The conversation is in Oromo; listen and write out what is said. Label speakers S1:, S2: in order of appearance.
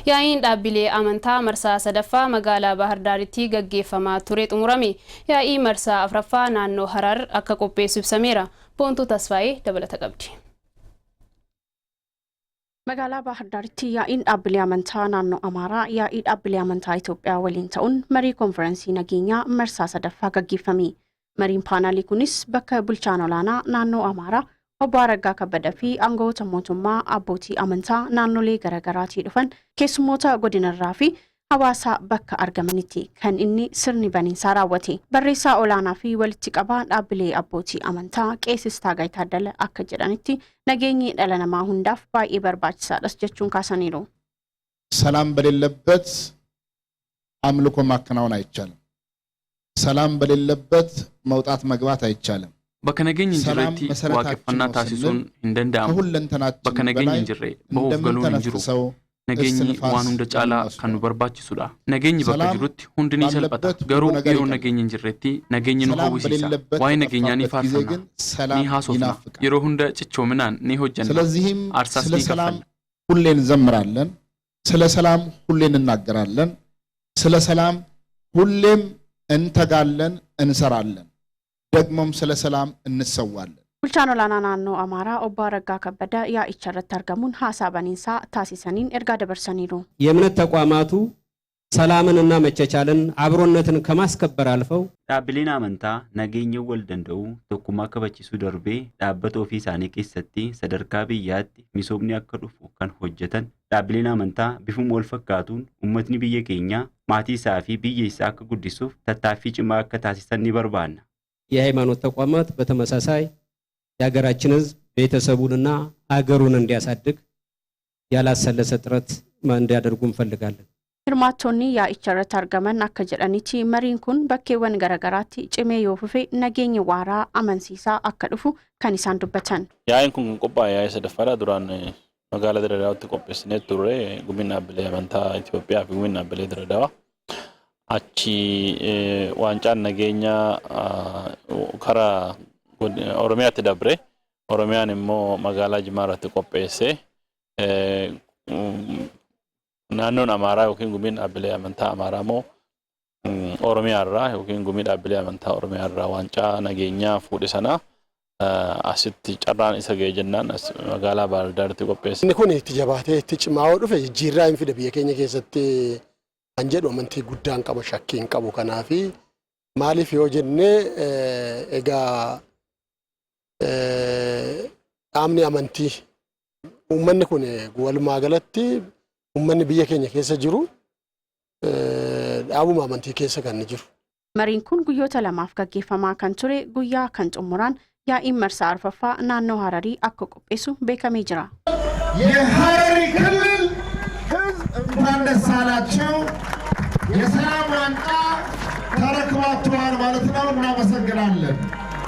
S1: Yaa'iin dhaabbilee amantaa marsaa sadaffaa magaalaa Bahar Daaritti gaggeeffamaa ture xumurame. Yaa'ii marsaa afraffaa naannoo Harar akka qopheessu ibsameera. Boontuu Tasfaayee dabalata qabdi.
S2: Magaalaa Bahar Daaritti yaa'iin dhaabbilee amantaa naannoo Amaaraa yaa'ii dhaabbilee amantaa Itoophiyaa waliin ta'uun marii konferensii nageenyaa marsaa sadaffaa gaggeeffame. Mariin paanaalii kunis bakka bulchaan olaanaa naannoo Amaaraa Obbo Araggaa Kabbadaa fi aangawoota mootummaa abbootii amantaa naannolee garaagaraatii dhufan keessummoota godinarraa fi hawaasa bakka argamanitti kan inni sirni baniinsaa raawwate. Barreessaa olaanaa fi walitti qabaa dhaabbilee abbootii amantaa Qeesis Taagaay Taaddala akka jedhanitti nageenyi dhala namaa hundaaf baay'ee barbaachisaadha jechuun kaasaniiru.
S3: ሰላም በሌለበት አምልኮ ማከናወን አይቻልም። ሰላም በሌለበት መውጣት መግባት አይቻልም።
S4: Bakka nageenyi jirreetti waaqeffannaa taasisuun hin danda'amu. Bakka nageenyi hin jirre bahuuf galuun hin jiru. Nageenyi waan hunda caalaa kan nu barbaachisudha. Nageenyi bakka jirutti hundi ni salphata. Garuu yeroo nageenyi hin jirretti nageenyi nu hawwisiisa. Waa'ee nageenyaa ni faarfanna, ni haasofna. Yeroo hunda cichoominaan ni hojjenna. Aarsaas ni kaffalla.
S3: ሁሌ እንዘምራለን። ስለ ሰላም ሁሌ እንናገራለን። ስለ ሰላም ሁሌም እንተጋለን፣ እንሰራለን። ደግሞም ስለ ሰላም እንሰዋለን።
S2: Bulchaan olaanaa naannoo Amaaraa Obbo Araggaa Kabbadaa yaa'icha irratti argamuun haasaa baniinsaa taasisaniin ergaa dabarsaniiru.
S5: የእምነት ተቋማቱ ሰላምንና መቻቻልን አብሮነትን ከማስከበር አልፈው
S6: dhaabbileen amantaa nageenya wal danda'u tokkummaa kabachiisuu darbee dhaabbata ofii isaanii keessatti sadarkaa biyyaatti misoomni akka dhufu kan hojjetan dhaabbileen amantaa bifuma wal fakkaatuun uummatni biyya keenyaa maatii isaa fi biyya isaa akka guddisuuf tattaaffii cimaa akka taasisan ni barbaanna.
S5: የሃይማኖት ተቋማት በተመሳሳይ የሀገራችን ሕዝብ ቤተሰቡንና ሀገሩን እንዲያሳድግ ያላሰለሰ ጥረት እንዲያደርጉ እንፈልጋለን።
S2: Hirmaattonni yaa'icha irratti argaman akka jedhanitti mariin kun bakkeewwan garaagaraatti cimee yoo fufe nageenya waaraa amansiisaa akka dhufu kan isaan dubbatan.
S7: Yaa'iin kun qophaa'ee yaa'ii sadaffaadha. Duraan magaalaa Diradawaatti qopheessinee turre gumiin dhaabbilee amantaa Itoophiyaa fi gumiin dhaabbilee Diradawaa. Achi waancaan nageenya karaa Oromiyaatti dabre. Oromiyaan immoo magaalaa Jimmaa irratti qopheesse. Naannoon Amaaraa yookiin gumiin dhaabbilee amantaa Amaaraa immoo Oromiyaa irraa yookiin gumiin dhaabbilee amantaa Oromiyaa irraa waancaa nageenyaa fuudhe sana asitti carraan isa ga'e jennaan magaalaa Bahar Daaritti qopheesse.
S8: Inni kun itti jabaatee itti cimaa dhufe jijjiirraa hin fide biyya keenya keessatti kan jedhu amantii guddaan qaba shakkii hin qabu kanaafi maaliif yoo jennee egaa dhaabni amantii uummanni kun walumaa galatti uummanni biyya keenya keessa jiru dhaabuma amantii keessa kan jiru.
S2: Mariin kun guyyoota lamaaf gaggeeffamaa kan ture guyyaa kan xumuraan yaa'iin marsaa arfaffaa naannoo Hararii akka qopheessu beekamee jira.
S3: የሐረሪ ክልል ህዝብ እንኳን ደስ አላችሁ። የሰላም ዋንጫ ተረክባችኋል ማለት ነው። እናመሰግናለን።